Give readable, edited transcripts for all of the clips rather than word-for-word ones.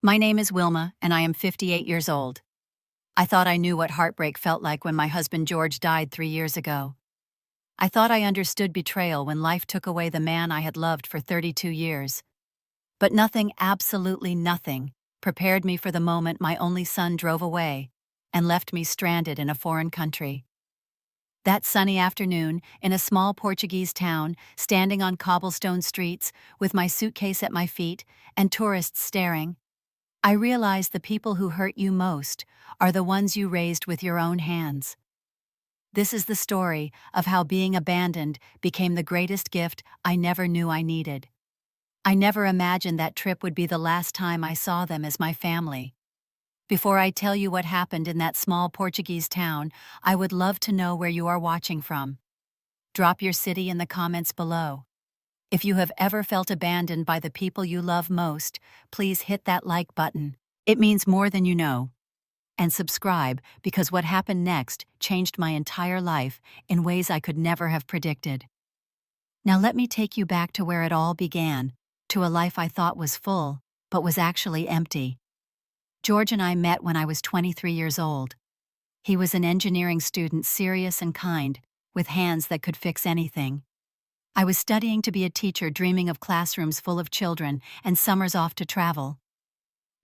My name is Wilma, and I am 58 years old. I thought I knew what heartbreak felt like when my husband George died 3 years ago. I thought I understood betrayal when life took away the man I had loved for 32 years. But nothing, absolutely nothing, prepared me for the moment my only son drove away and left me stranded in a foreign country. That sunny afternoon, in a small Portuguese town, standing on cobblestone streets, with my suitcase at my feet and tourists staring, I realized the people who hurt you most are the ones you raised with your own hands. This is the story of how being abandoned became the greatest gift I never knew I needed. I never imagined that trip would be the last time I saw them as my family. Before I tell you what happened in that small Portuguese town, I would love to know where you are watching from. Drop your city in the comments below. If you have ever felt abandoned by the people you love most, please hit that like button. It means more than you know. And subscribe, because what happened next changed my entire life in ways I could never have predicted. Now let me take you back to where it all began, to a life I thought was full, but was actually empty. George and I met when I was 23 years old. He was an engineering student, serious and kind, with hands that could fix anything. I was studying to be a teacher, dreaming of classrooms full of children and summers off to travel.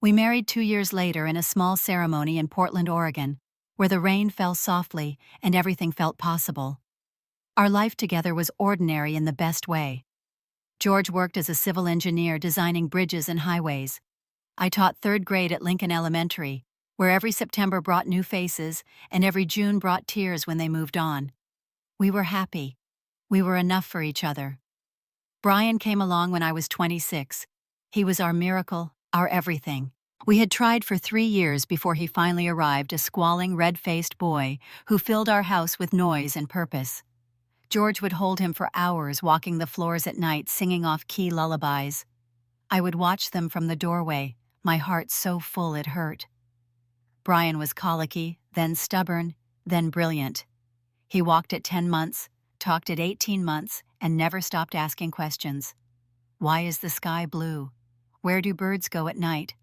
We married 2 years later in a small ceremony in Portland, Oregon, where the rain fell softly and everything felt possible. Our life together was ordinary in the best way. George worked as a civil engineer designing bridges and highways. I taught third grade at Lincoln Elementary, where every September brought new faces and every June brought tears when they moved on. We were happy. We were enough for each other. Brian came along when I was 26. He was our miracle, our everything. We had tried for 3 years before he finally arrived, a squalling, red-faced boy who filled our house with noise and purpose. George would hold him for hours, walking the floors at night, singing off-key lullabies. I would watch them from the doorway, my heart so full it hurt. Brian was colicky, then stubborn, then brilliant. He walked at 10 months, talked at 18 months, and never stopped asking questions. Why is the sky blue? Where do birds go at night?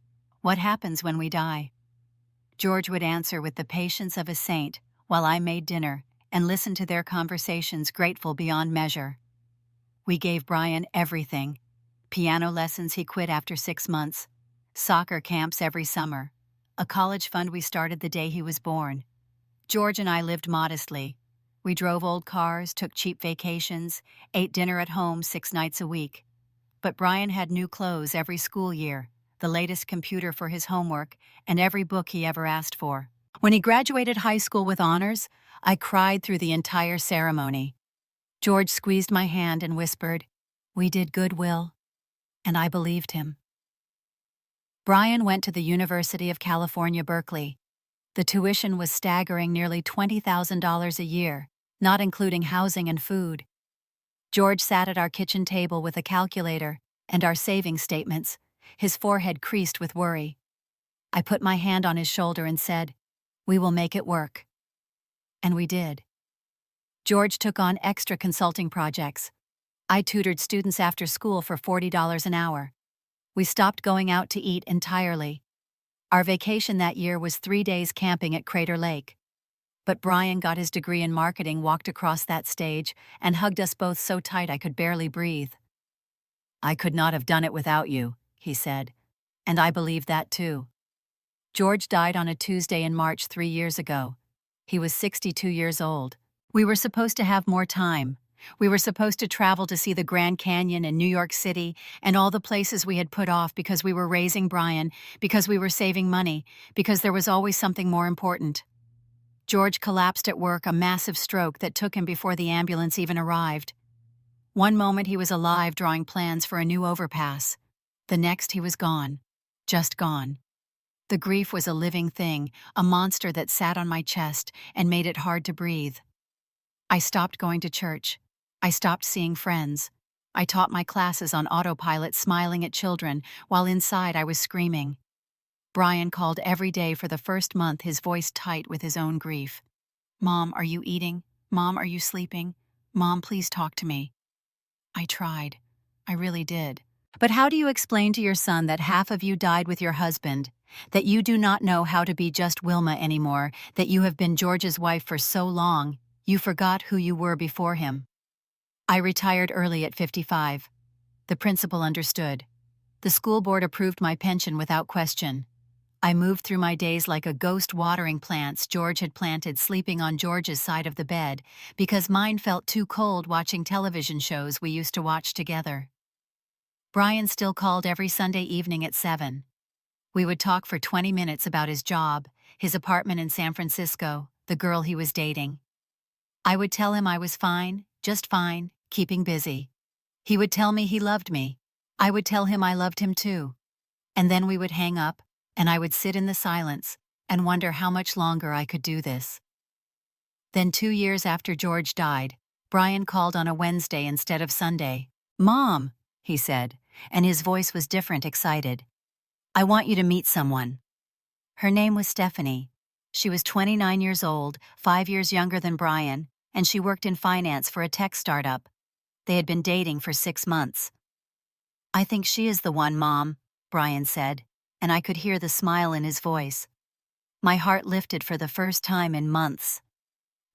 What happens when we die? George would answer with the patience of a saint while I made dinner and listened to their conversations, grateful beyond measure. We gave Brian everything. Piano lessons he quit after 6 months, soccer camps every summer, a college fund we started the day he was born. George and I lived modestly. We drove old cars, took cheap vacations, ate dinner at home 6 nights a week. But Brian had new clothes every school year, the latest computer for his homework, and every book he ever asked for. When he graduated high school with honors, I cried through the entire ceremony. George squeezed my hand and whispered, "We did good, Will." And I believed him. Brian went to the University of California, Berkeley. The tuition was staggering, nearly $20,000 a year, not including housing and food. George sat at our kitchen table with a calculator and our savings statements, his forehead creased with worry. I put my hand on his shoulder and said, "We will make it work." And we did. George took on extra consulting projects. I tutored students after school for $40 an hour. We stopped going out to eat entirely. Our vacation that year was 3 days camping at Crater Lake. But Brian got his degree in marketing, walked across that stage, and hugged us both so tight I could barely breathe. "I could not have done it without you," he said. And I believed that too. George died on a Tuesday in March 3 years ago. He was 62 years old. We were supposed to have more time. We were supposed to travel to see the Grand Canyon and New York City and all the places we had put off because we were raising Brian, because we were saving money, because there was always something more important. George collapsed at work, a massive stroke that took him before the ambulance even arrived. One moment he was alive, drawing plans for a new overpass. The next he was gone. Just gone. The grief was a living thing, a monster that sat on my chest and made it hard to breathe. I stopped going to church. I stopped seeing friends. I taught my classes on autopilot, smiling at children, while inside I was screaming. Brian called every day for the first month, his voice tight with his own grief. "Mom, are you eating? Mom, are you sleeping? Mom, please talk to me." I tried. I really did. But how do you explain to your son that half of you died with your husband, that you do not know how to be just Wilma anymore, that you have been George's wife for so long, you forgot who you were before him? I retired early at 55. The principal understood. The school board approved my pension without question. I moved through my days like a ghost watering plants George had planted, sleeping on George's side of the bed, because mine felt too cold watching television shows we used to watch together. Brian still called every Sunday evening at 7. We would talk for 20 minutes about his job, his apartment in San Francisco, the girl he was dating. I would tell him I was fine, just fine, keeping busy. He would tell me he loved me. I would tell him I loved him too. And then we would hang up, and I would sit in the silence and wonder how much longer I could do this. Then 2 years after George died, Brian called on a Wednesday instead of Sunday. "Mom," he said, and his voice was different, excited. "I want you to meet someone." Her name was Stephanie. She was 29 years old, 5 years younger than Brian, and she worked in finance for a tech startup. They had been dating for 6 months. "I think she is the one, Mom," Brian said, and I could hear the smile in his voice. My heart lifted for the first time in months.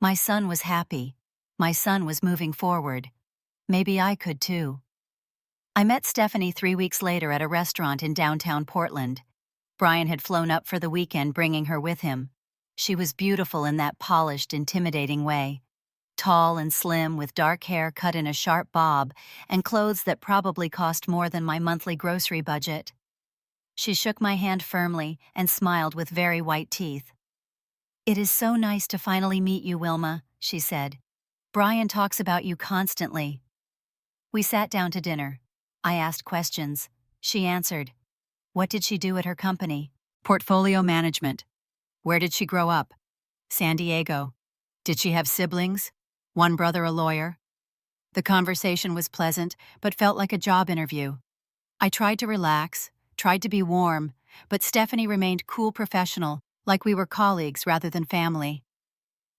My son was happy. My son was moving forward. Maybe I could too. I met Stephanie 3 weeks later at a restaurant in downtown Portland. Brian had flown up for the weekend, bringing her with him. She was beautiful in that polished, intimidating way. Tall and slim, with dark hair cut in a sharp bob, and clothes that probably cost more than my monthly grocery budget. She shook my hand firmly and smiled with very white teeth. "It is so nice to finally meet you, Wilma," she said. "Brian talks about you constantly." We sat down to dinner. I asked questions. She answered. What did she do at her company? Portfolio management. Where did she grow up? San Diego. Did she have siblings? One brother a lawyer. The conversation was pleasant, but felt like a job interview. I tried to relax, tried to be warm, but Stephanie remained cool, professional, like we were colleagues rather than family.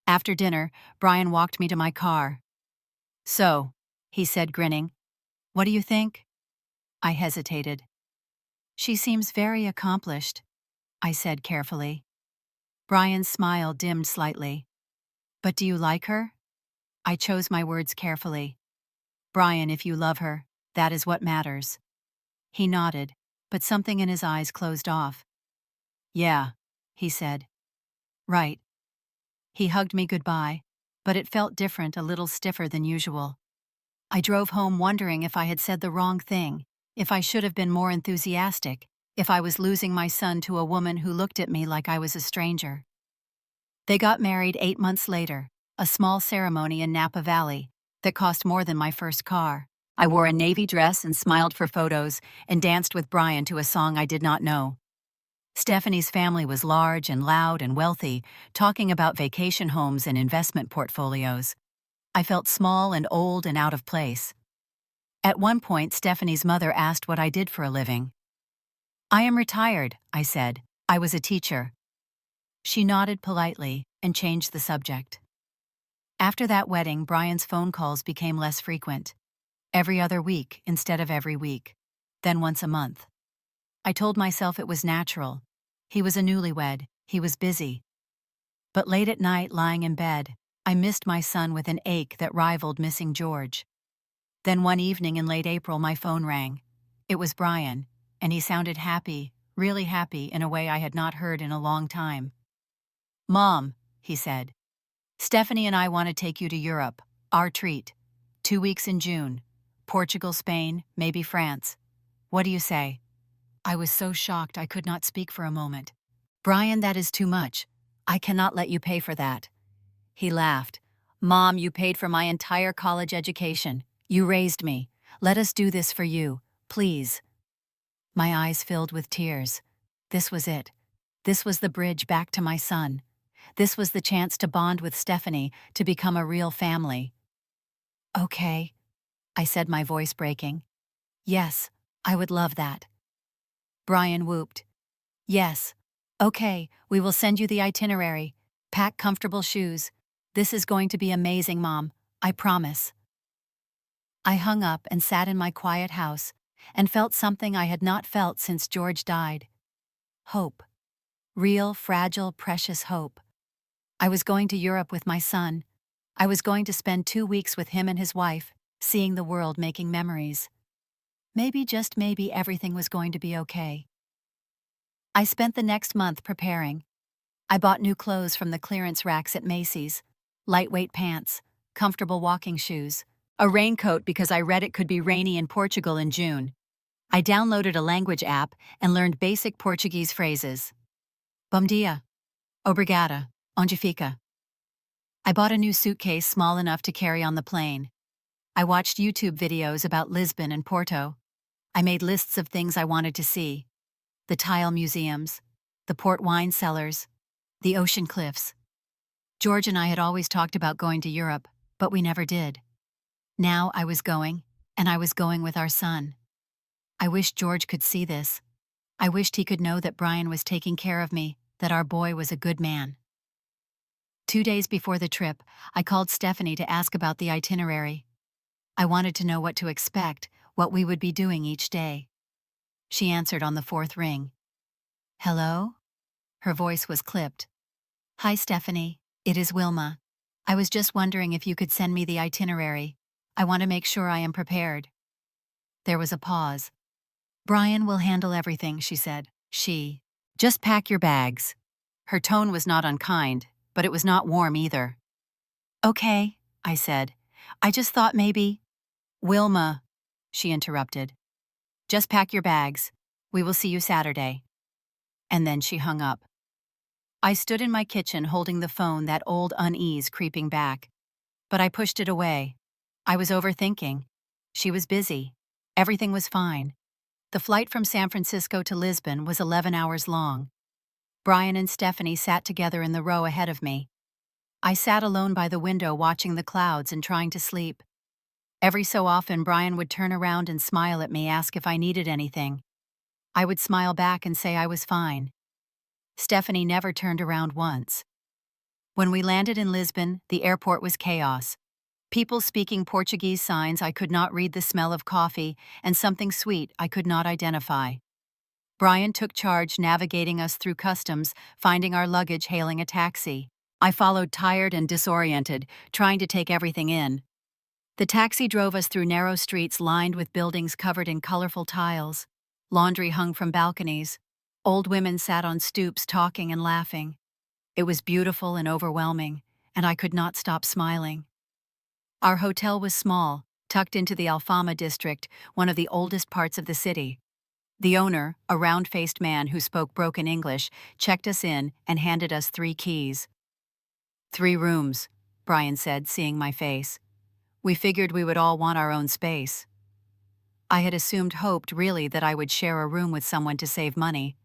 After dinner, Brian walked me to my car. "So," he said, grinning, "what do you think?" I hesitated. "She seems very accomplished," I said carefully. Brian's smile dimmed slightly. "But do you like her?" I chose my words carefully. "Brian, if you love her, that is what matters." He nodded, but something in his eyes closed off. "Yeah," he said. "Right." He hugged me goodbye, but it felt different, a little stiffer than usual. I drove home wondering if I had said the wrong thing, if I should have been more enthusiastic, if I was losing my son to a woman who looked at me like I was a stranger. They got married 8 months later, a small ceremony in Napa Valley that cost more than my first car. I wore a navy dress and smiled for photos and danced with Brian to a song I did not know. Stephanie's family was large and loud and wealthy, talking about vacation homes and investment portfolios. I felt small and old and out of place. At one point, Stephanie's mother asked what I did for a living. "I am retired," I said. "I was a teacher." She nodded politely and changed the subject. After that wedding, Brian's phone calls became less frequent. Every other week instead of every week, then once a month. I told myself it was natural. He was a newlywed, he was busy. But late at night, lying in bed, I missed my son with an ache that rivaled missing George. Then one evening in late April, my phone rang. It was Brian, and he sounded happy, really happy, in a way I had not heard in a long time. "Mom," he said, "Stephanie and I want to take you to Europe, our treat. 2 weeks in June. Portugal, Spain, maybe France. What do you say?" I was so shocked I could not speak for a moment. "Brian, that is too much. I cannot let you pay for that." He laughed. "Mom, you paid for my entire college education. You raised me. Let us do this for you, please." My eyes filled with tears. This was it. This was the bridge back to my son. This was the chance to bond with Stephanie, to become a real family. "Okay," I said, my voice breaking. "Yes, I would love that." Brian whooped. "Yes. Okay, we will send you the itinerary. Pack comfortable shoes. This is going to be amazing, Mom. I promise." I hung up and sat in my quiet house, and felt something I had not felt since George died. Hope. Real, fragile, precious hope. I was going to Europe with my son. I was going to spend 2 weeks with him and his wife, seeing the world, making memories. Maybe, just maybe, everything was going to be okay. I spent the next month preparing. I bought new clothes from the clearance racks at Macy's, lightweight pants, comfortable walking shoes, a raincoat because I read it could be rainy in Portugal in June. I downloaded a language app and learned basic Portuguese phrases. Bom dia. Obrigada. Onde fica? I bought a new suitcase small enough to carry on the plane. I watched YouTube videos about Lisbon and Porto. I made lists of things I wanted to see. The tile museums, the port wine cellars, the ocean cliffs. George and I had always talked about going to Europe, but we never did. Now I was going, and I was going with our son. I wished George could see this. I wished he could know that Brian was taking care of me, that our boy was a good man. 2 days before the trip, I called Stephanie to ask about the itinerary. I wanted to know what to expect, what we would be doing each day. She answered on the 4th ring. Hello? Her voice was clipped. Hi, Stephanie. It is Wilma. I was just wondering if you could send me the itinerary. I want to make sure I am prepared. There was a pause. Brian will handle everything, she said. Just pack your bags. Her tone was not unkind, but it was not warm either. Okay, I said. I just thought maybe. Wilma, she interrupted. Just pack your bags. We will see you Saturday. And then she hung up. I stood in my kitchen holding the phone, that old unease creeping back. But I pushed it away. I was overthinking. She was busy. Everything was fine. The flight from San Francisco to Lisbon was 11 hours long. Brian and Stephanie sat together in the row ahead of me. I sat alone by the window watching the clouds and trying to sleep. Every so often, Brian would turn around and smile at me, ask if I needed anything. I would smile back and say I was fine. Stephanie never turned around once. When we landed in Lisbon, the airport was chaos. People speaking Portuguese signs I could not read, the smell of coffee, and something sweet I could not identify. Brian took charge, navigating us through customs, finding our luggage, hailing a taxi. I followed, tired and disoriented, trying to take everything in. The taxi drove us through narrow streets lined with buildings covered in colorful tiles. Laundry hung from balconies. Old women sat on stoops talking and laughing. It was beautiful and overwhelming, and I could not stop smiling. Our hotel was small, tucked into the Alfama district, one of the oldest parts of the city. The owner, a round-faced man who spoke broken English, checked us in and handed us 3 keys. 3 rooms, Brian said, seeing my face. We figured we would all want our own space. I had hoped really that I would share a room with someone to save money,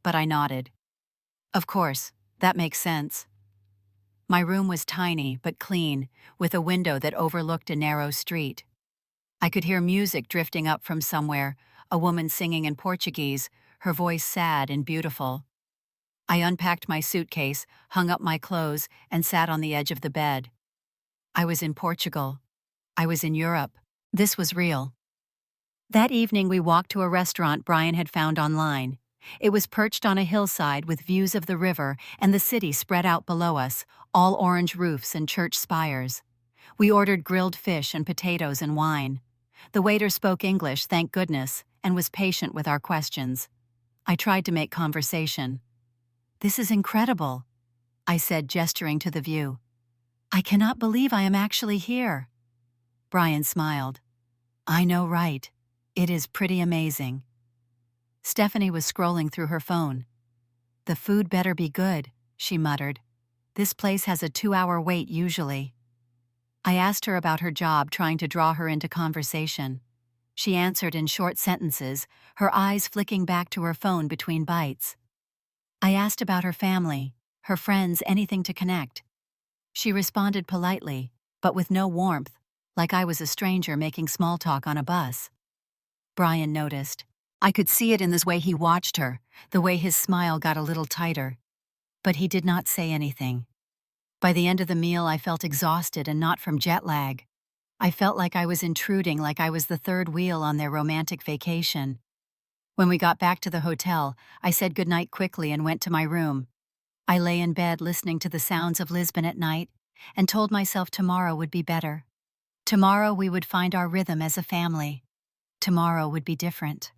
but I nodded. Of course, that makes sense. My room was tiny but clean, with a window that overlooked a narrow street. I could hear music drifting up from somewhere, a woman singing in Portuguese, her voice sad and beautiful. I unpacked my suitcase, hung up my clothes, and sat on the edge of the bed. I was in Portugal. I was in Europe. This was real. That evening we walked to a restaurant Brian had found online. It was perched on a hillside with views of the river and the city spread out below us, all orange roofs and church spires. We ordered grilled fish and potatoes and wine. The waiter spoke English, thank goodness, and was patient with our questions. I tried to make conversation. This is incredible, I said, gesturing to the view. I cannot believe I am actually here. Brian smiled. I know, right? It is pretty amazing. Stephanie was scrolling through her phone. The food better be good, she muttered. This place has a 2-hour wait usually. I asked her about her job, trying to draw her into conversation. She answered in short sentences, her eyes flicking back to her phone between bites. I asked about her family, her friends, anything to connect. She responded politely, but with no warmth, like I was a stranger making small talk on a bus. Brian noticed. I could see it in the way he watched her, the way his smile got a little tighter. But he did not say anything. By the end of the meal, I felt exhausted, and not from jet lag. I felt like I was intruding, like I was the third wheel on their romantic vacation. When we got back to the hotel, I said goodnight quickly and went to my room. I lay in bed listening to the sounds of Lisbon at night and told myself tomorrow would be better. Tomorrow we would find our rhythm as a family. Tomorrow would be different.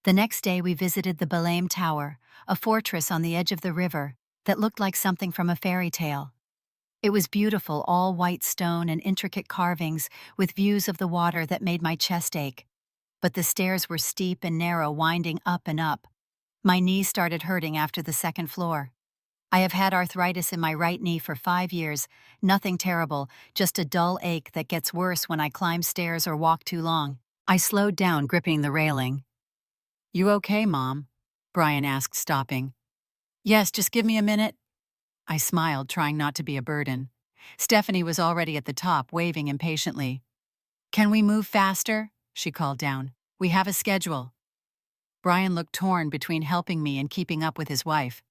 The next day we visited the Belém Tower, a fortress on the edge of the river that looked like something from a fairy tale. It was beautiful, all white stone and intricate carvings with views of the water that made my chest ache. But the stairs were steep and narrow, winding up and up. My knees started hurting after the second floor. I have had arthritis in my right knee for 5 years, nothing terrible, just a dull ache that gets worse when I climb stairs or walk too long. I slowed down, gripping the railing. "You okay, Mom?" Brian asked, stopping. "Yes, just give me a minute." I smiled, trying not to be a burden. Stephanie was already at the top, waving impatiently. "Can we move faster?" she called down. "We have a schedule." Brian looked torn between helping me and keeping up with his wife.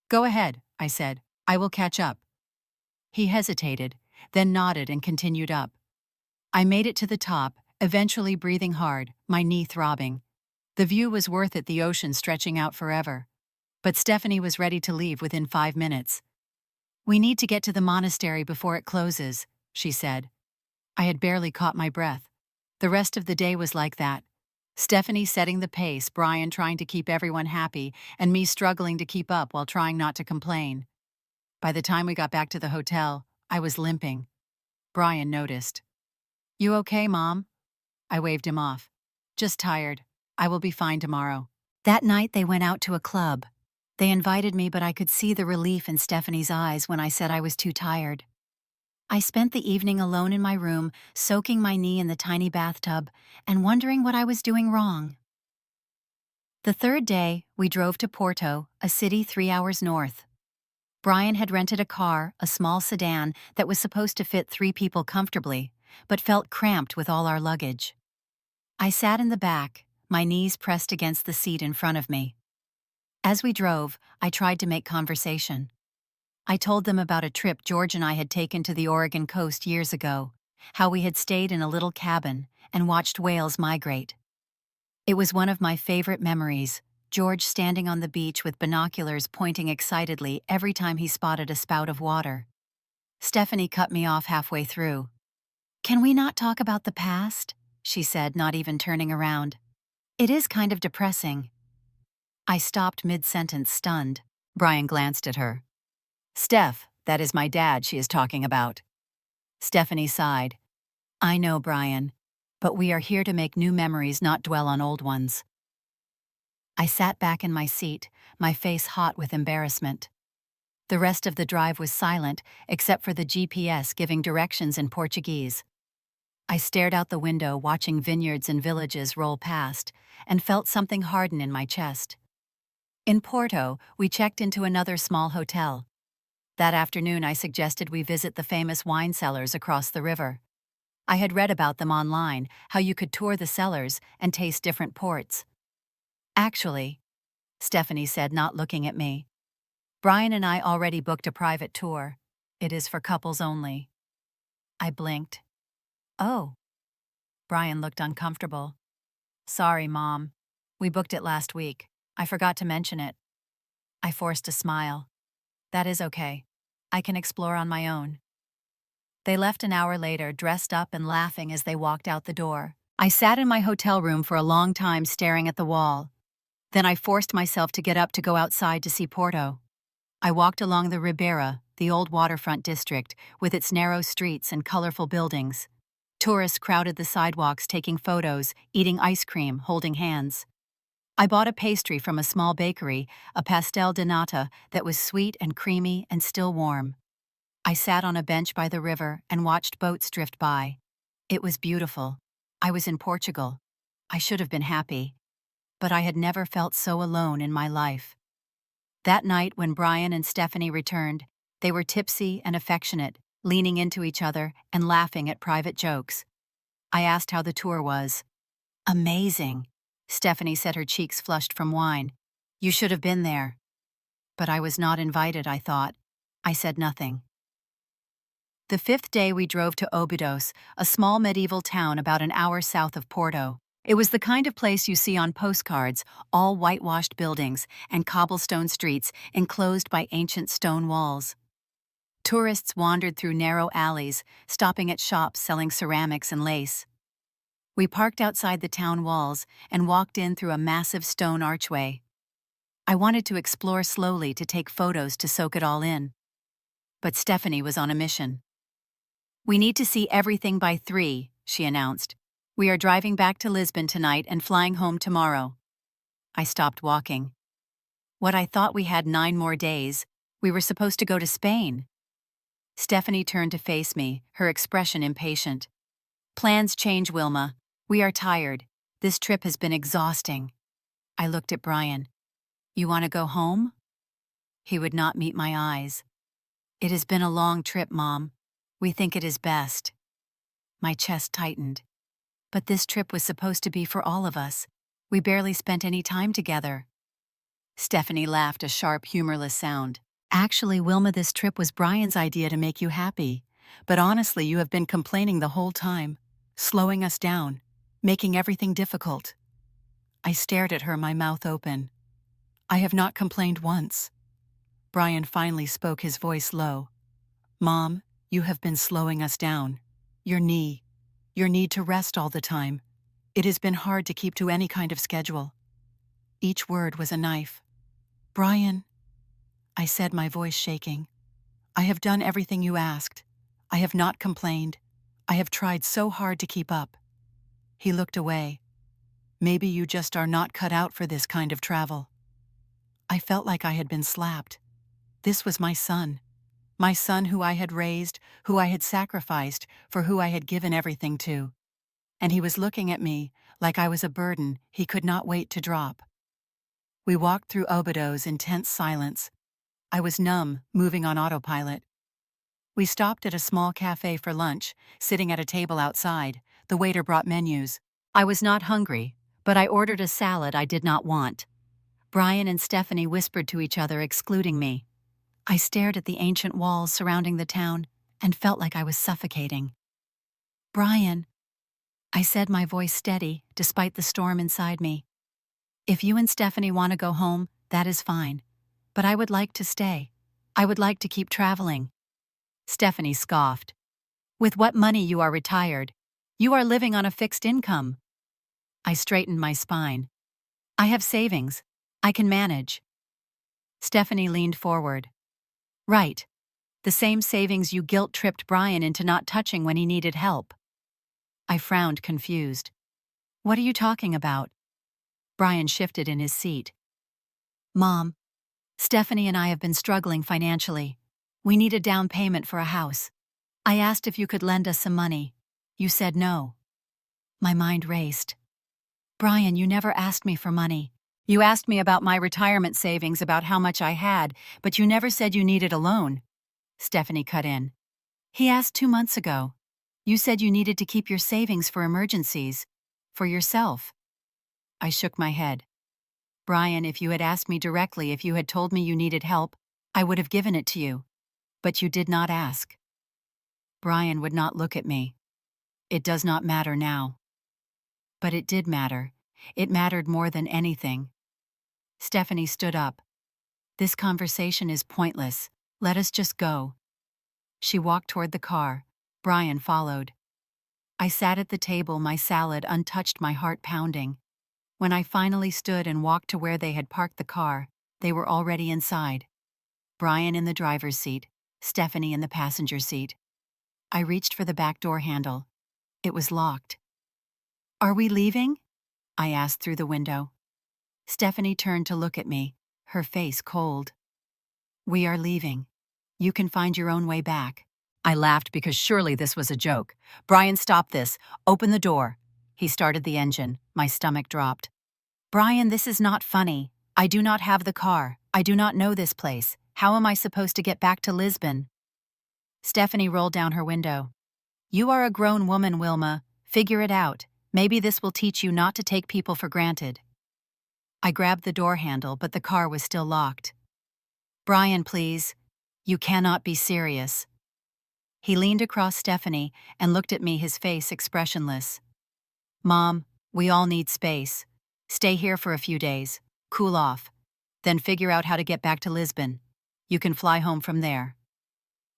"Go ahead," I said. "I will catch up." He hesitated, then nodded and continued up. I made it to the top, eventually breathing hard, my knee throbbing. The view was worth it, the ocean stretching out forever. But Stephanie was ready to leave within 5 minutes. "We need to get to the monastery before it closes," she said. I had barely caught my breath. The rest of the day was like that. Stephanie setting the pace, Brian trying to keep everyone happy, and me struggling to keep up while trying not to complain. By the time we got back to the hotel, I was limping. Brian noticed. "You okay, Mom?" I waved him off. "Just tired. I will be fine tomorrow." That night they went out to a club. They invited me, but I could see the relief in Stephanie's eyes when I said I was too tired. I spent the evening alone in my room, soaking my knee in the tiny bathtub and wondering what I was doing wrong. The third day, we drove to Porto, a city 3 hours north. Brian had rented a car, a small sedan that was supposed to fit 3 people comfortably, but felt cramped with all our luggage. I sat in the back, my knees pressed against the seat in front of me. As we drove, I tried to make conversation. I told them about a trip George and I had taken to the Oregon coast years ago, how we had stayed in a little cabin and watched whales migrate. It was one of my favorite memories, George standing on the beach with binoculars pointing excitedly every time he spotted a spout of water. Stephanie cut me off halfway through. "Can we not talk about the past?" she said, not even turning around. "It is kind of depressing." I stopped mid-sentence, stunned. Brian glanced at her. "Steph, that is my dad she is talking about." Stephanie sighed. "I know, Brian, but we are here to make new memories, not dwell on old ones." I sat back in my seat, my face hot with embarrassment. The rest of the drive was silent, except for the GPS giving directions in Portuguese. I stared out the window, watching vineyards and villages roll past, and felt something harden in my chest. In Porto, we checked into another small hotel. That afternoon I suggested we visit the famous wine cellars across the river. I had read about them online, how you could tour the cellars and taste different ports. "Actually," Stephanie said, not looking at me, "Brian and I already booked a private tour. It is for couples only." I blinked. "Oh." Brian looked uncomfortable. "Sorry, Mom. We booked it last week. I forgot to mention it." I forced a smile. "That is okay. I can explore on my own." They left an hour later, dressed up and laughing as they walked out the door. I sat in my hotel room for a long time, staring at the wall. Then I forced myself to get up to go outside to see Porto. I walked along the Ribeira, the old waterfront district, with its narrow streets and colorful buildings. Tourists crowded the sidewalks, taking photos, eating ice cream, holding hands. I bought a pastry from a small bakery, a pastel de nata that was sweet and creamy and still warm. I sat on a bench by the river and watched boats drift by. It was beautiful. I was in Portugal. I should have been happy. But I had never felt so alone in my life. That night, when Brian and Stephanie returned, they were tipsy and affectionate, leaning into each other and laughing at private jokes. I asked how the tour was. "Amazing," Stephanie said, her cheeks flushed from wine. "You should have been there." But I was not invited, I thought. I said nothing. The fifth day we drove to Óbidos, a small medieval town about an hour south of Porto. It was the kind of place you see on postcards, all whitewashed buildings and cobblestone streets enclosed by ancient stone walls. Tourists wandered through narrow alleys, stopping at shops selling ceramics and lace. We parked outside the town walls and walked in through a massive stone archway. I wanted to explore slowly to take photos to soak it all in. But Stephanie was on a mission. "We need to see everything by 3, she announced. "We are driving back to Lisbon tonight and flying home tomorrow." I stopped walking. What, I thought we had 9 more days. We were supposed to go to Spain. Stephanie turned to face me, her expression impatient. "Plans change, Wilma. We are tired. This trip has been exhausting." I looked at Brian. "You want to go home?" He would not meet my eyes. "It has been a long trip, Mom. We think it is best." My chest tightened. But this trip was supposed to be for all of us. We barely spent any time together. Stephanie laughed, a sharp, humorless sound. "Actually, Wilma, this trip was Brian's idea to make you happy. But honestly, you have been complaining the whole time, slowing us down, making everything difficult." I stared at her, my mouth open. "I have not complained once." Brian finally spoke, his voice low. "Mom, you have been slowing us down. Your need to rest all the time. It has been hard to keep to any kind of schedule." Each word was a knife. "Brian," I said, my voice shaking, "I have done everything you asked. I have not complained. I have tried so hard to keep up." He looked away. "Maybe you just are not cut out for this kind of travel." I felt like I had been slapped. This was my son who I had raised, who I had sacrificed, for who I had given everything to. And he was looking at me like I was a burden he could not wait to drop. We walked through Óbidos in tense silence. I was numb, moving on autopilot. We stopped at a small cafe for lunch, sitting at a table outside. The waiter brought menus. I was not hungry, but I ordered a salad I did not want. Brian and Stephanie whispered to each other, excluding me. I stared at the ancient walls surrounding the town and felt like I was suffocating. "Brian," I said, my voice steady, despite the storm inside me. "If you and Stephanie want to go home, that is fine. But I would like to stay. I would like to keep traveling." Stephanie scoffed. "With what money you are retired? You are living on a fixed income." I straightened my spine. "I have savings. I can manage." Stephanie leaned forward. "Right. The same savings you guilt-tripped Brian into not touching when he needed help." I frowned, confused. "What are you talking about?" Brian shifted in his seat. "Mom, Stephanie and I have been struggling financially. We need a down payment for a house. I asked if you could lend us some money. You said no." My mind raced. "Brian, you never asked me for money. You asked me about my retirement savings, about how much I had, but you never said you needed a loan." Stephanie cut in. "He asked 2 months ago. You said you needed to keep your savings for emergencies. For yourself." I shook my head. "Brian, if you had asked me directly, if you had told me you needed help, I would have given it to you. But you did not ask." Brian would not look at me. "It does not matter now." But it did matter. It mattered more than anything. Stephanie stood up. "This conversation is pointless. Let us just go." She walked toward the car. Brian followed. I sat at the table, my salad untouched, my heart pounding. When I finally stood and walked to where they had parked the car, they were already inside. Brian in the driver's seat, Stephanie in the passenger seat. I reached for the back door handle. It was locked. "Are we leaving?" I asked through the window. Stephanie turned to look at me, her face cold. "We are leaving. You can find your own way back." I laughed because surely this was a joke. "Brian, stop this. Open the door." He started the engine. My stomach dropped. "Brian, this is not funny. I do not have the car. I do not know this place. How am I supposed to get back to Lisbon?" Stephanie rolled down her window. "You are a grown woman, Wilma. Figure it out. Maybe this will teach you not to take people for granted." I grabbed the door handle, but the car was still locked. "Brian, please. You cannot be serious." He leaned across Stephanie and looked at me, his face expressionless. Mom, we all need space. Stay here for a few days, cool off, then figure out how to get back to Lisbon. You can fly home from there.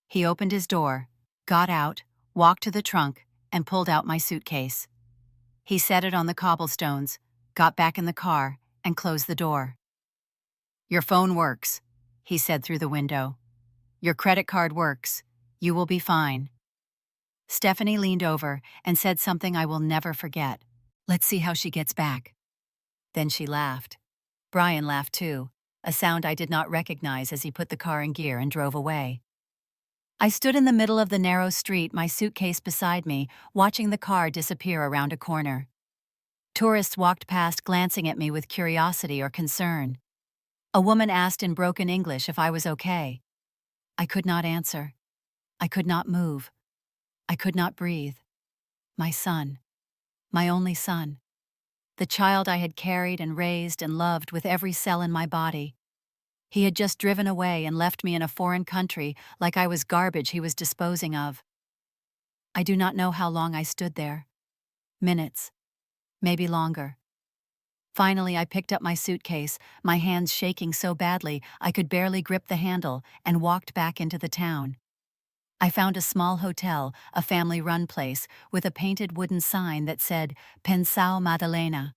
He opened his door, got out, walked to the trunk, and pulled out my suitcase. He set it on the cobblestones, got back in the car, and closed the door. Your phone works, he said through the window. Your credit card works. You will be fine. Stephanie leaned over and said something I will never forget. Let's see how she gets back. Then she laughed. Brian laughed too, a sound I did not recognize as he put the car in gear and drove away. I stood in the middle of the narrow street, my suitcase beside me, watching the car disappear around a corner. Tourists walked past, glancing at me with curiosity or concern. A woman asked in broken English if I was okay. I could not answer. I could not move. I could not breathe. My son. My only son. The child I had carried and raised and loved with every cell in my body. He had just driven away and left me in a foreign country like I was garbage he was disposing of. I do not know how long I stood there. Minutes. Maybe longer. Finally, I picked up my suitcase, my hands shaking so badly I could barely grip the handle, and walked back into the town. I found a small hotel, a family-run place, with a painted wooden sign that said, Pensão Madalena.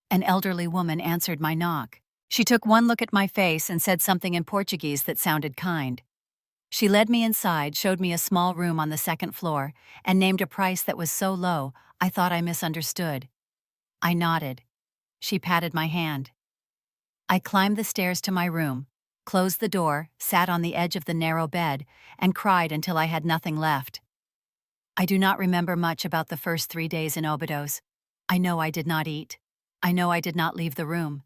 An elderly woman answered my knock. She took one look at my face and said something in Portuguese that sounded kind. She led me inside, showed me a small room on the second floor, and named a price that was so low I thought I misunderstood. I nodded. She patted my hand. I climbed the stairs to my room, closed the door, sat on the edge of the narrow bed, and cried until I had nothing left. I do not remember much about the first 3 days in Óbidos. I know I did not eat. I know I did not leave the room.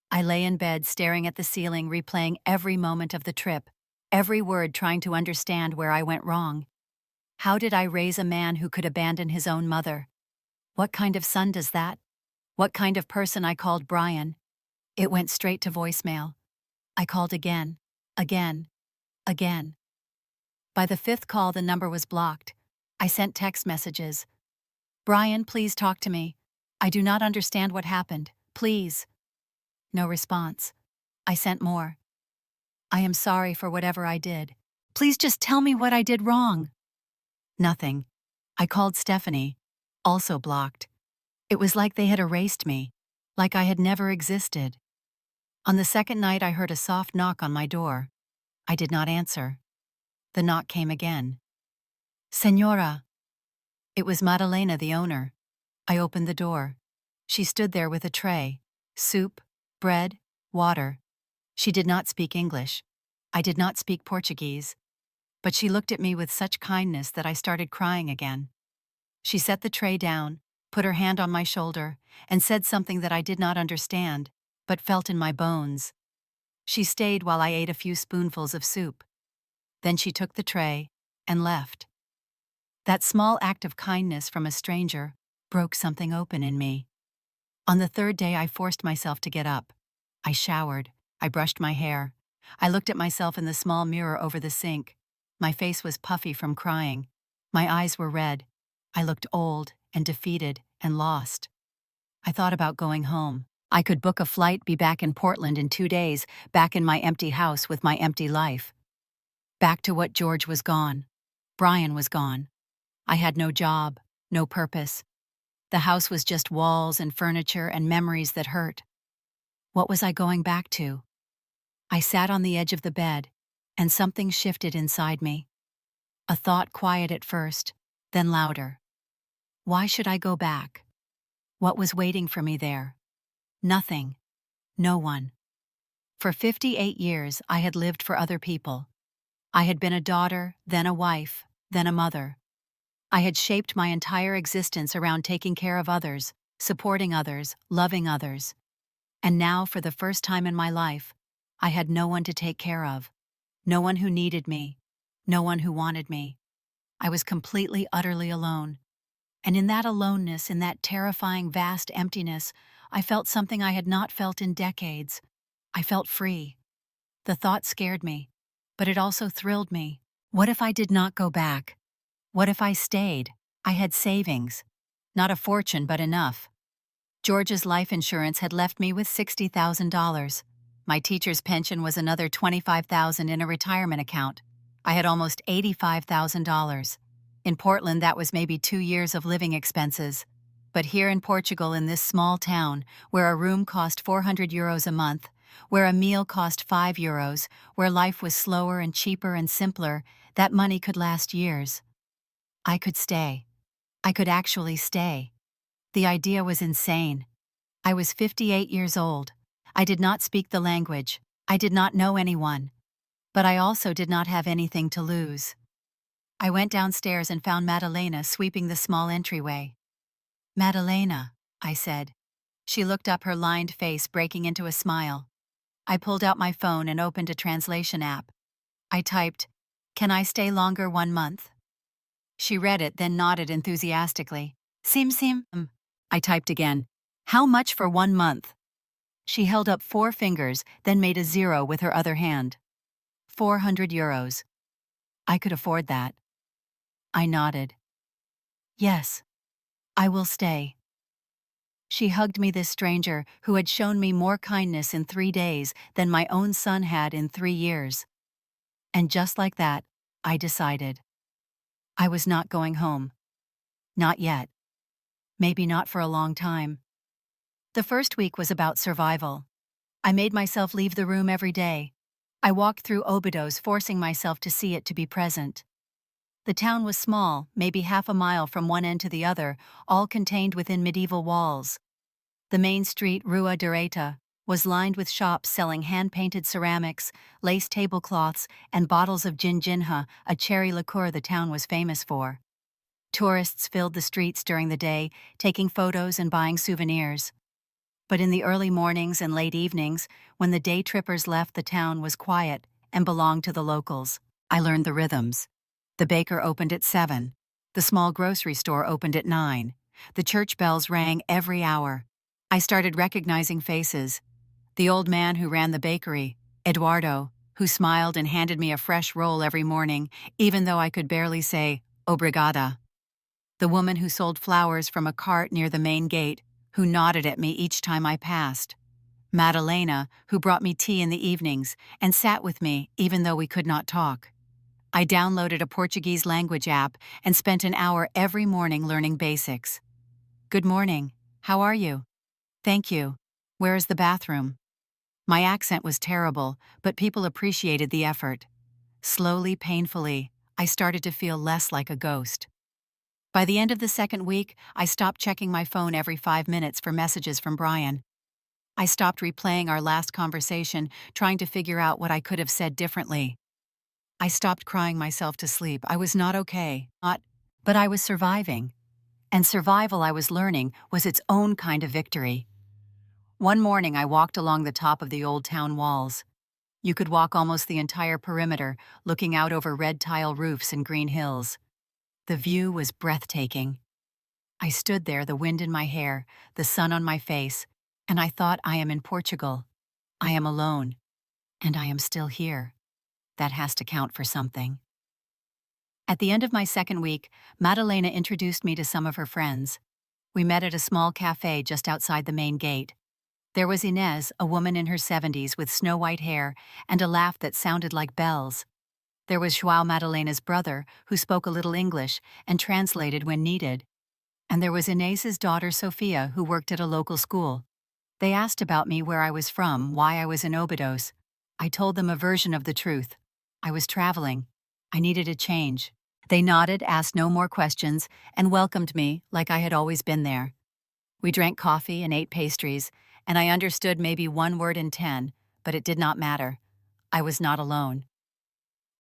I lay in bed staring at the ceiling, replaying every moment of the trip, every word trying to understand where I went wrong. How did I raise a man who could abandon his own mother? What kind of son does that? What kind of person I called Brian? It went straight to voicemail. I called again, again, again. By the 5th call, the number was blocked. I sent text messages. Brian, please talk to me. I do not understand what happened. Please. No response. I sent more. I am sorry for whatever I did. Please just tell me what I did wrong. Nothing. I called Stephanie. Also blocked. It was like they had erased me, like I had never existed. On the second night, I heard a soft knock on my door. I did not answer. The knock came again. Señora. It was Madalena, the owner. I opened the door. She stood there with a tray. Soup, bread, water. She did not speak English. I did not speak Portuguese. But she looked at me with such kindness that I started crying again. She set the tray down, put her hand on my shoulder, and said something that I did not understand, but felt in my bones. She stayed while I ate a few spoonfuls of soup. Then she took the tray and left. That small act of kindness from a stranger broke something open in me. On the 3rd day, I forced myself to get up. I showered. I brushed my hair. I looked at myself in the small mirror over the sink. My face was puffy from crying. My eyes were red. I looked old and defeated and lost. I thought about going home. I could book a flight, be back in Portland in 2 days, back in my empty house with my empty life. Back to what George was gone. Brian was gone. I had no job, no purpose. The house was just walls and furniture and memories that hurt. What was I going back to? I sat on the edge of the bed, and something shifted inside me. A thought, quiet at first, then louder. Why should I go back? What was waiting for me there? Nothing. No one. For 58 years, I had lived for other people. I had been a daughter, then a wife, then a mother. I had shaped my entire existence around taking care of others, supporting others, loving others. And now, for the first time in my life, I had no one to take care of. No one who needed me. No one who wanted me. I was completely, utterly alone. And in that aloneness, in that terrifying, vast emptiness, I felt something I had not felt in decades. I felt free. The thought scared me, but it also thrilled me. What if I did not go back? What if I stayed? I had savings. Not a fortune, but enough. George's life insurance had left me with $60,000. My teacher's pension was another $25,000 in a retirement account. I had almost $85,000. In Portland, that was maybe 2 years of living expenses. But here in Portugal, in this small town, where a room cost €400 a month, where a meal cost €5, where life was slower and cheaper and simpler, that money could last years. I could stay. I could actually stay. The idea was insane. I was 58 years old. I did not speak the language. I did not know anyone. But I also did not have anything to lose. I went downstairs and found Madalena sweeping the small entryway. "Madalena," I said. She looked up, her lined face breaking into a smile. I pulled out my phone and opened a translation app. I typed, "Can I stay longer 1 month?" She read it, then nodded enthusiastically. Sim. I typed again. "How much for 1 month?" She held up 4 fingers, then made a 0 with her other hand. €400. I could afford that. I nodded. "Yes, I will stay." She hugged me, this stranger who had shown me more kindness in 3 days than my own son had in 3 years. And just like that, I decided. I was not going home. Not yet. Maybe not for a long time. The first week was about survival. I made myself leave the room every day. I walked through Obidos, forcing myself to see it, to be present. The town was small, maybe half a mile from one end to the other, all contained within medieval walls. The main street, Rua Direita, was lined with shops selling hand-painted ceramics, lace tablecloths, and bottles of ginginha, a cherry liqueur the town was famous for. Tourists filled the streets during the day, taking photos and buying souvenirs. But in the early mornings and late evenings, when the day trippers left, the town was quiet and belonged to the locals. I learned the rhythms. The baker opened at 7. The small grocery store opened at 9. The church bells rang every hour. I started recognizing faces. The old man who ran the bakery, Eduardo, who smiled and handed me a fresh roll every morning, even though I could barely say, "Obrigada." The woman who sold flowers from a cart near the main gate, who nodded at me each time I passed. Madalena, who brought me tea in the evenings and sat with me even though we could not talk. I downloaded a Portuguese language app and spent an hour every morning learning basics. "Good morning. How are you?" "Thank you. Where is the bathroom?" My accent was terrible, but people appreciated the effort. Slowly, painfully, I started to feel less like a ghost. By the end of the second week, I stopped checking my phone every 5 minutes for messages from Brian. I stopped replaying our last conversation, trying to figure out what I could have said differently. I stopped crying myself to sleep. I was not okay. But I was surviving. And survival, I was learning, was its own kind of victory. One morning, I walked along the top of the old town walls. You could walk almost the entire perimeter, looking out over red tile roofs and green hills. The view was breathtaking. I stood there, the wind in my hair, the sun on my face, and I thought, I am in Portugal. I am alone. And I am still here. That has to count for something. At the end of my second week, Madalena introduced me to some of her friends. We met at a small cafe just outside the main gate. There was Inez, a woman in her 70s with snow-white hair and a laugh that sounded like bells. There was João, Madalena's brother, who spoke a little English and translated when needed. And there was Inez's daughter, Sofia, who worked at a local school. They asked about me, where I was from, why I was in Obidos. I told them a version of the truth. I was traveling. I needed a change. They nodded, asked no more questions, and welcomed me like I had always been there. We drank coffee and ate pastries, and I understood maybe 1 word in 10, but it did not matter. I was not alone.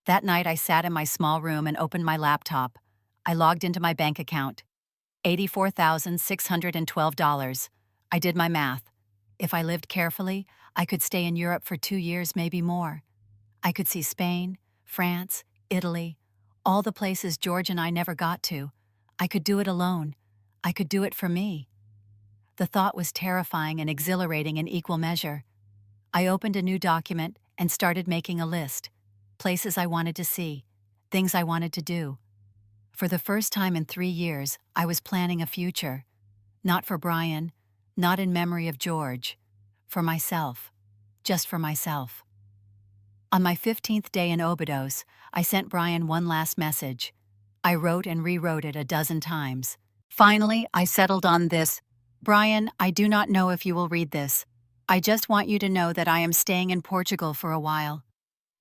That night, I sat in my small room and opened my laptop. I logged into my bank account. $84,612. I did my math. If I lived carefully, I could stay in Europe for 2 years, maybe more. I could see Spain, France, Italy, all the places George and I never got to. I could do it alone. I could do it for me. The thought was terrifying and exhilarating in equal measure. I opened a new document and started making a list. Places I wanted to see, things I wanted to do. For the first time in 3 years, I was planning a future. Not for Brian, not in memory of George. For myself. Just for myself. On my 15th day in Obidos, I sent Brian one last message. I wrote and rewrote it a dozen times. Finally, I settled on this. Brian, I do not know if you will read this. I just want you to know that I am staying in Portugal for a while.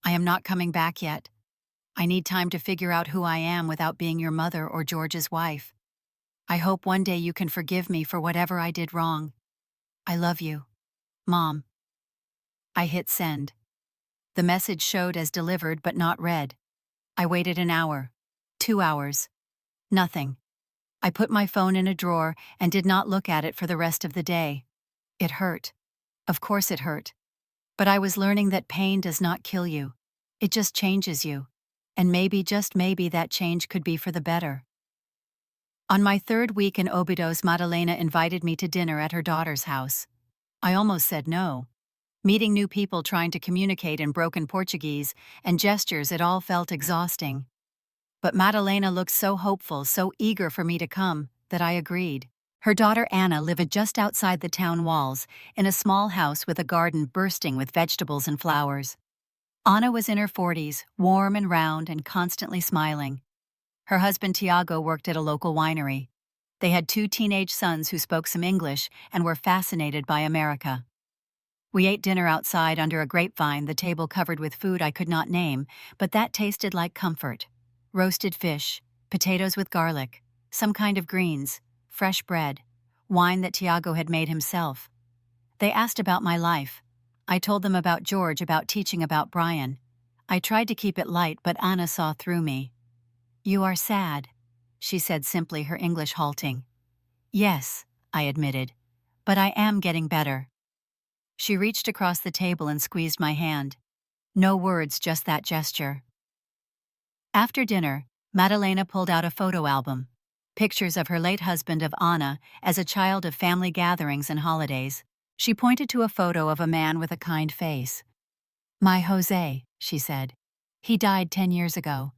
I am not coming back yet. I need time to figure out who I am without being your mother or George's wife. I hope one day you can forgive me for whatever I did wrong. I love you. Mom. I hit send. The message showed as delivered but not read. I waited an hour. 2 hours. Nothing. I put my phone in a drawer and did not look at it for the rest of the day. It hurt. Of course it hurt. But I was learning that pain does not kill you. It just changes you. And maybe, just maybe, that change could be for the better. On my 3rd week in Obidos, Madalena invited me to dinner at her daughter's house. I almost said no. Meeting new people, trying to communicate in broken Portuguese, and gestures, it all felt exhausting. But Madalena looked so hopeful, so eager for me to come, that I agreed. Her daughter Anna lived just outside the town walls, in a small house with a garden bursting with vegetables and flowers. Anna was in her 40s, warm and round and constantly smiling. Her husband Tiago worked at a local winery. They had 2 teenage sons who spoke some English and were fascinated by America. We ate dinner outside under a grapevine, the table covered with food I could not name, but that tasted like comfort. Roasted fish, potatoes with garlic, some kind of greens, fresh bread, wine that Tiago had made himself. They asked about my life. I told them about George, about teaching, about Brian. I tried to keep it light, but Anna saw through me. "You are sad," she said simply, her English halting. "Yes," I admitted, "but I am getting better." She reached across the table and squeezed my hand. No words, just that gesture. After dinner, Madalena pulled out a photo album. Pictures of her late husband, of Anna, as a child, of family gatherings and holidays. She pointed to a photo of a man with a kind face. "My Jose," she said. "He died 10 years ago."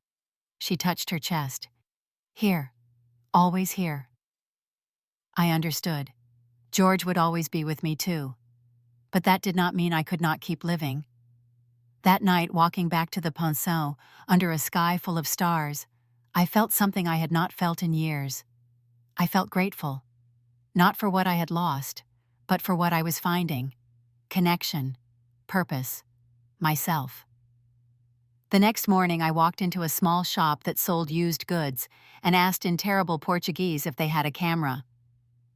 She touched her chest. "Here. Always here." I understood. George would always be with me too. But that did not mean I could not keep living. That night, walking back to the pension, under a sky full of stars, I felt something I had not felt in years. I felt grateful. Not for what I had lost, but for what I was finding. Connection. Purpose. Myself. The next morning, I walked into a small shop that sold used goods and asked in terrible Portuguese if they had a camera.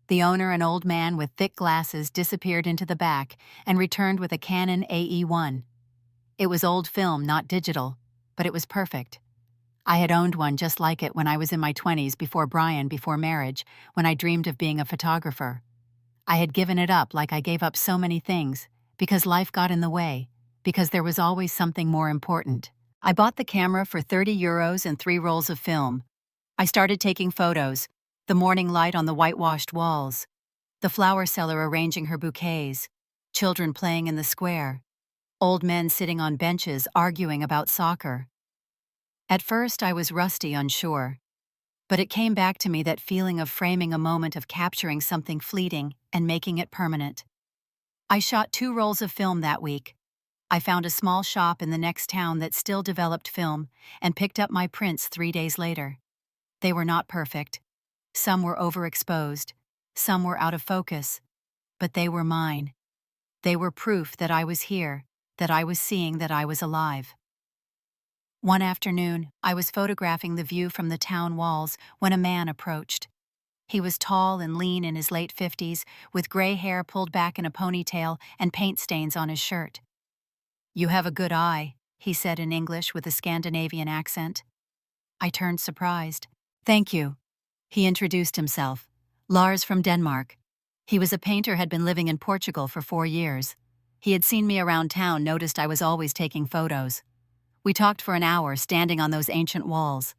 The owner, an old man with thick glasses, disappeared into the back and returned with a Canon AE1. It was old film, not digital, but it was perfect. I had owned one just like it when I was in my 20s, before Brian, before marriage, when I dreamed of being a photographer. I had given it up like I gave up so many things, because life got in the way, because there was always something more important. I bought the camera for €30 and 3 rolls of film. I started taking photos, the morning light on the whitewashed walls, the flower seller arranging her bouquets, children playing in the square, old men sitting on benches arguing about soccer. At first I was rusty, unsure, but it came back to me, that feeling of framing a moment, of capturing something fleeting and making it permanent. I shot 2 rolls of film that week. I found a small shop in the next town that still developed film and picked up my prints 3 days later. They were not perfect. Some were overexposed, some were out of focus, but they were mine. They were proof that I was here, that I was seeing, that I was alive. One afternoon, I was photographing the view from the town walls when a man approached. He was tall and lean, in his late 50s, with gray hair pulled back in a ponytail and paint stains on his shirt. "You have a good eye," he said in English with a Scandinavian accent. I turned surprised. "Thank you." He introduced himself. Lars from Denmark. He was a painter, had been living in Portugal for 4 years. He had seen me around town, noticed I was always taking photos. We talked for an hour, standing on those ancient walls.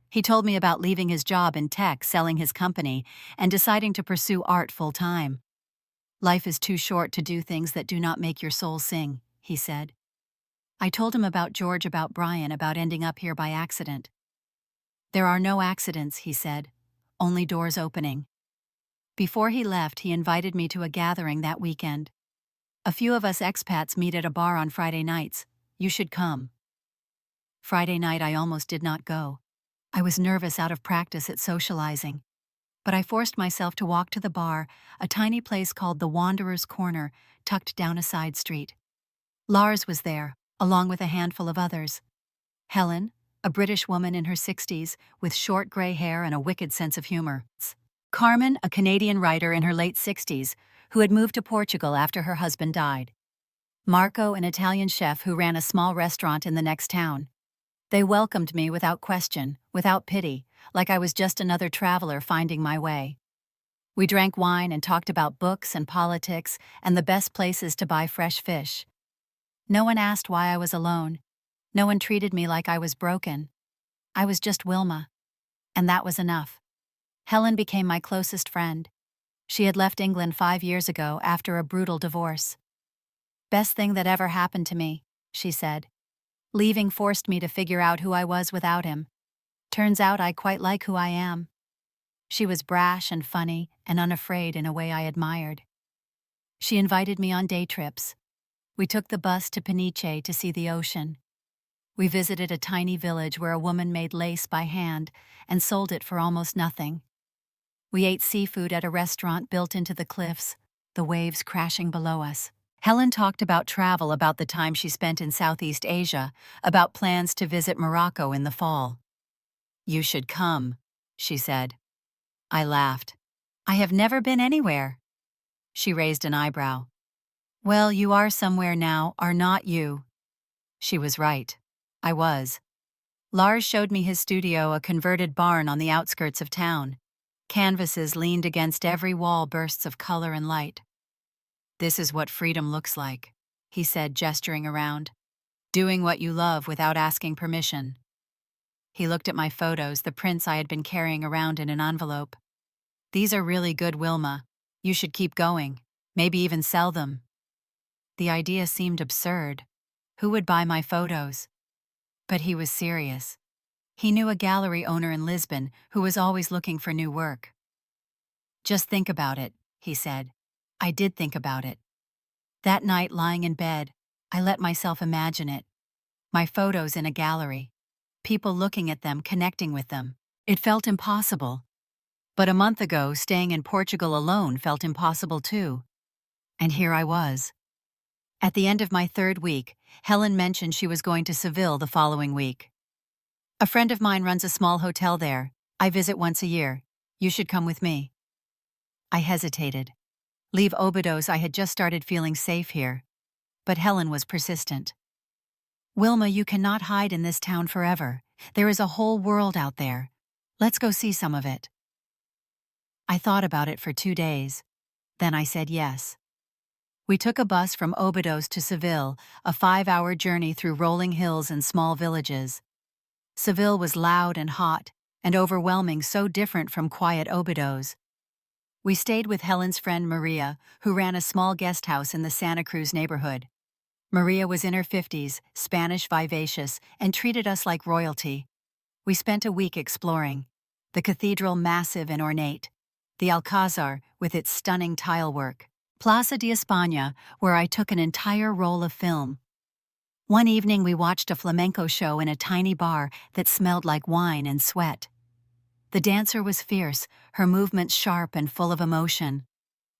He told me about leaving his job in tech, selling his company, and deciding to pursue art full-time. "Life is too short to do things that do not make your soul sing," he said. I told him about George, about Brian, about ending up here by accident. There are no accidents, he said, only doors opening. Before he left, he invited me to a gathering that weekend. A few of us expats meet at a bar on Friday nights. You should come. Friday night, I almost did not go. I was nervous out of practice at socializing. But I forced myself to walk to the bar, a tiny place called the Wanderer's Corner, tucked down a side street. Lars was there, along with a handful of others. Helen, a British woman in her 60s, with short gray hair and a wicked sense of humor. Carmen, a Canadian writer in her late 60s, who had moved to Portugal after her husband died. Marco, an Italian chef who ran a small restaurant in the next town. They welcomed me without question, without pity, like I was just another traveler finding my way. We drank wine and talked about books and politics and the best places to buy fresh fish. No one asked why I was alone. No one treated me like I was broken. I was just Wilma. And that was enough. Helen became my closest friend. She had left England 5 years ago after a brutal divorce. "Best thing that ever happened to me," she said. "Leaving forced me to figure out who I was without him. Turns out I quite like who I am." She was brash and funny and unafraid in a way I admired. She invited me on day trips. We took the bus to Peniche to see the ocean. We visited a tiny village where a woman made lace by hand and sold it for almost nothing. We ate seafood at a restaurant built into the cliffs, the waves crashing below us. Helen talked about travel, about the time she spent in Southeast Asia, about plans to visit Morocco in the fall. "You should come," she said. I laughed. "I have never been anywhere." She raised an eyebrow. "Well, you are somewhere now, are not you?" She was right. I was. Lars showed me his studio, a converted barn on the outskirts of town. Canvases leaned against every wall, bursts of color and light. "This is what freedom looks like," he said, gesturing around. "Doing what you love without asking permission." He looked at my photos, the prints I had been carrying around in an envelope. "These are really good, Wilma. You should keep going. Maybe even sell them." The idea seemed absurd. Who would buy my photos? But he was serious. He knew a gallery owner in Lisbon who was always looking for new work. "Just think about it," he said. I did think about it. That night, lying in bed, I let myself imagine it. My photos in a gallery. People looking at them, connecting with them. It felt impossible. But a month ago, staying in Portugal alone felt impossible too. And here I was. At the end of my 3rd week, Helen mentioned she was going to Seville the following week. "A friend of mine runs a small hotel there. I visit once a year. You should come with me." I hesitated. Leave Obidos, I had just started feeling safe here. But Helen was persistent. "Wilma, you cannot hide in this town forever. There is a whole world out there. Let's go see some of it." I thought about it for 2 days. Then I said yes. We took a bus from Obidos to Seville, a 5-hour journey through rolling hills and small villages. Seville was loud and hot, and overwhelming, so different from quiet Obidos. We stayed with Helen's friend Maria, who ran a small guest house in the Santa Cruz neighborhood. Maria was in her 50s, Spanish, vivacious, and treated us like royalty. We spent a week exploring. The cathedral, massive and ornate. The Alcázar, with its stunning tile work. Plaza de España, where I took an entire roll of film. One evening we watched a flamenco show in a tiny bar that smelled like wine and sweat. The dancer was fierce, her movements sharp and full of emotion.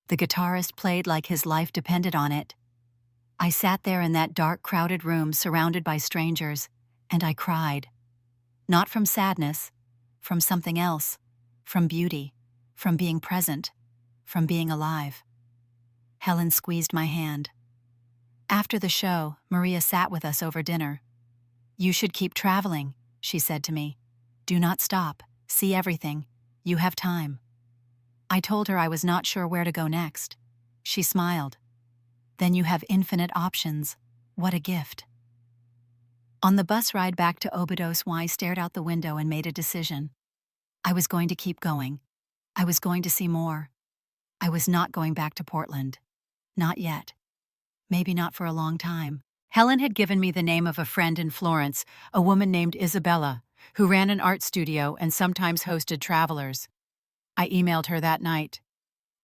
The guitarist played like his life depended on it. I sat there in that dark, crowded room surrounded by strangers, and I cried. Not from sadness, from something else, from beauty, from being present, from being alive. Helen squeezed my hand. After the show, Maria sat with us over dinner. "You should keep traveling," she said to me. "Do not stop. See everything. You have time." I told her I was not sure where to go next. She smiled. "Then you have infinite options. What a gift." On the bus ride back to Obidos, I stared out the window and made a decision. I was going to keep going. I was going to see more. I was not going back to Portland. Not yet. Maybe not for a long time. Helen had given me the name of a friend in Florence, a woman named Isabella, who ran an art studio and sometimes hosted travelers. I emailed her that night.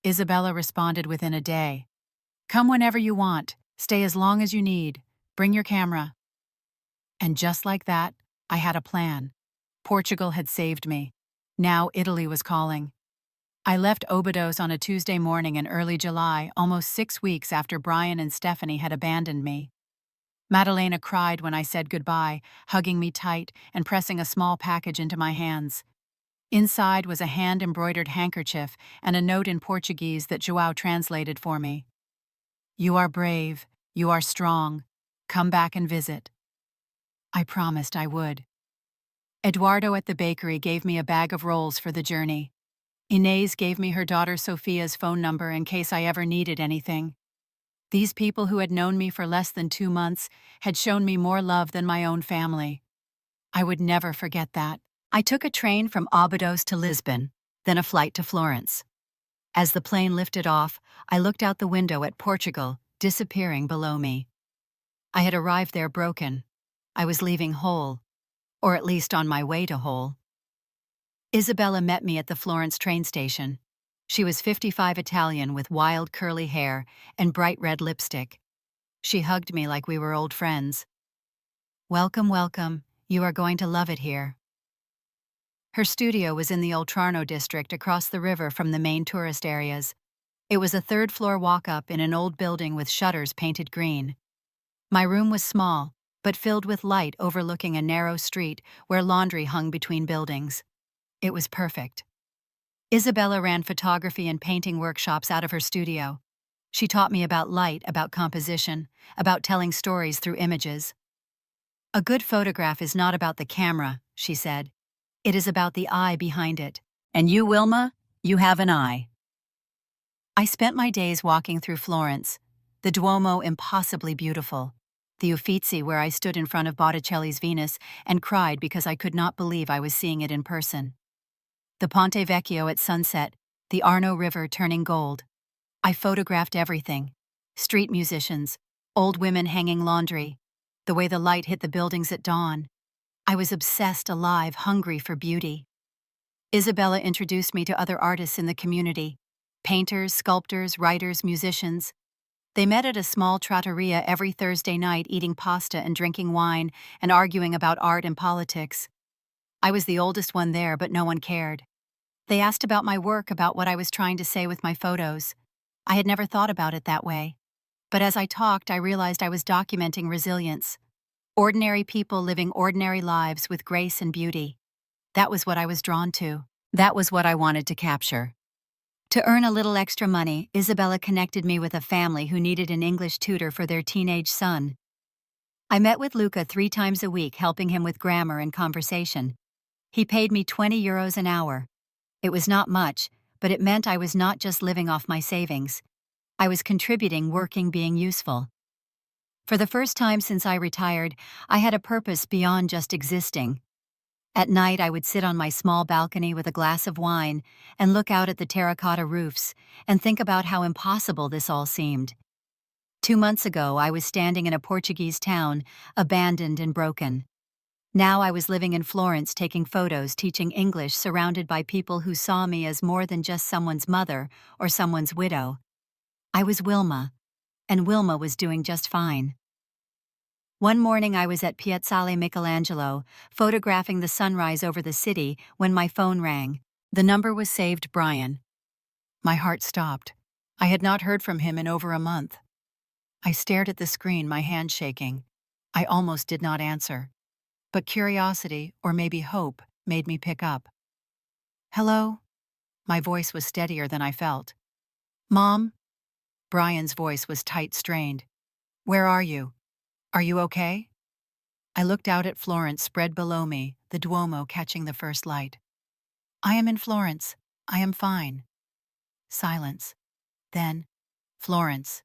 Isabella responded within a day. Come whenever you want, stay as long as you need, bring your camera. And just like that, I had a plan. Portugal had saved me. Now Italy was calling. I left Obidos on a Tuesday morning in early July, almost 6 weeks after Brian and Stephanie had abandoned me. Madalena cried when I said goodbye, hugging me tight and pressing a small package into my hands. Inside was a hand-embroidered handkerchief and a note in Portuguese that João translated for me. You are brave, you are strong. Come back and visit. I promised I would. Eduardo at the bakery gave me a bag of rolls for the journey. Inez gave me her daughter Sophia's phone number in case I ever needed anything. These people who had known me for less than 2 months had shown me more love than my own family. I would never forget that. I took a train from Óbidos to Lisbon, then a flight to Florence. As the plane lifted off, I looked out the window at Portugal, disappearing below me. I had arrived there broken. I was leaving whole, or at least on my way to whole. Isabella met me at the Florence train station. She was 55 Italian with wild curly hair and bright red lipstick. She hugged me like we were old friends. Welcome, welcome. You are going to love it here. Her studio was in the Oltrarno district across the river from the main tourist areas. It was a third-floor walk-up in an old building with shutters painted green. My room was small, but filled with light overlooking a narrow street where laundry hung between buildings. It was perfect. Isabella ran photography and painting workshops out of her studio. She taught me about light, about composition, about telling stories through images. A good photograph is not about the camera, she said. It is about the eye behind it. And you, Wilma, you have an eye. I spent my days walking through Florence, the Duomo impossibly beautiful, the Uffizi where I stood in front of Botticelli's Venus and cried because I could not believe I was seeing it in person. The Ponte Vecchio at sunset, the Arno River turning gold. I photographed everything. Street musicians, old women hanging laundry, the way the light hit the buildings at dawn. I was obsessed, alive, hungry for beauty. Isabella introduced me to other artists in the community. Painters, sculptors, writers, musicians. They met at a small trattoria every Thursday night eating pasta and drinking wine and arguing about art and politics. I was the oldest one there, but no one cared. They asked about my work, about what I was trying to say with my photos. I had never thought about it that way. But as I talked, I realized I was documenting resilience. Ordinary people living ordinary lives with grace and beauty. That was what I was drawn to. That was what I wanted to capture. To earn a little extra money, Isabella connected me with a family who needed an English tutor for their teenage son. I met with Luca 3 times a week, helping him with grammar and conversation. He paid me €20 an hour. It was not much, but it meant I was not just living off my savings. I was contributing, working, being useful. For the first time since I retired, I had a purpose beyond just existing. At night, I would sit on my small balcony with a glass of wine and look out at the terracotta roofs and think about how impossible this all seemed. 2 months ago, I was standing in a Portuguese town, abandoned and broken. Now I was living in Florence, taking photos, teaching English, surrounded by people who saw me as more than just someone's mother or someone's widow. I was Wilma, and Wilma was doing just fine. One morning I was at Piazzale Michelangelo, photographing the sunrise over the city, when my phone rang. The number was saved Brian. My heart stopped. I had not heard from him in over a month. I stared at the screen, my hand shaking. I almost did not answer. But curiosity, or maybe hope, made me pick up. Hello? My voice was steadier than I felt. Mom? Brian's voice was tight, strained. Where are you? Are you okay? I looked out at Florence spread below me, the Duomo catching the first light. I am in Florence. I am fine. Silence. Then, Florence.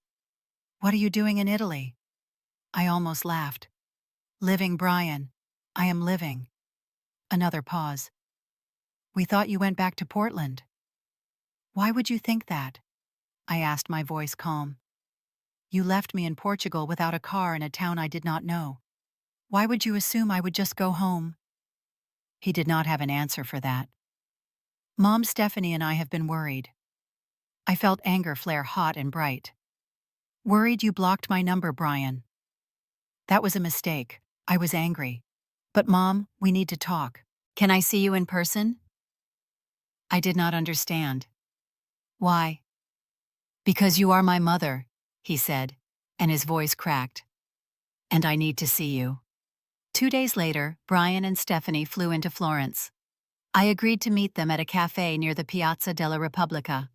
What are you doing in Italy? I almost laughed. Living, Brian. I am living. Another pause. We thought you went back to Portland. Why would you think that? I asked, my voice calm. You left me in Portugal without a car in a town I did not know. Why would you assume I would just go home? He did not have an answer for that. Mom, Stephanie, and I have been worried. I felt anger flare hot and bright. Worried you blocked my number, Brian. That was a mistake. I was angry. But Mom, we need to talk. Can I see you in person? I did not understand. Why? Because you are my mother, he said, and his voice cracked. And I need to see you. 2 days later, Brian and Stephanie flew into Florence. I agreed to meet them at a cafe near the Piazza della Repubblica.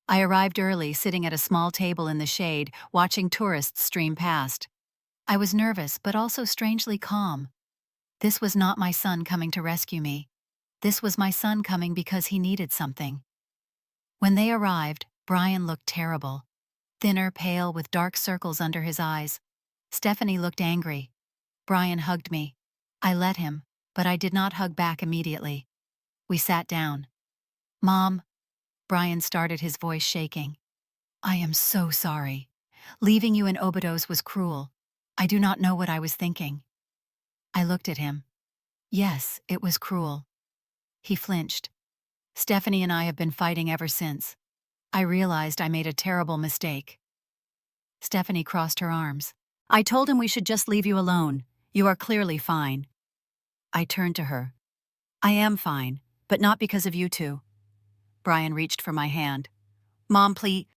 I arrived early, sitting at a small table in the shade, watching tourists stream past. I was nervous, but also strangely calm. This was not my son coming to rescue me. This was my son coming because he needed something. When they arrived, Brian looked terrible. Thinner, pale, with dark circles under his eyes. Stephanie looked angry. Brian hugged me. I let him, but I did not hug back immediately. We sat down. Mom, Brian started, his voice shaking. I am so sorry. Leaving you in Obidos was cruel. I do not know what I was thinking. I looked at him. Yes, it was cruel. He flinched. Stephanie and I have been fighting ever since. I realized I made a terrible mistake. Stephanie crossed her arms. I told him we should just leave you alone. You are clearly fine. I turned to her. I am fine, but not because of you two. Brian reached for my hand. Mom, please.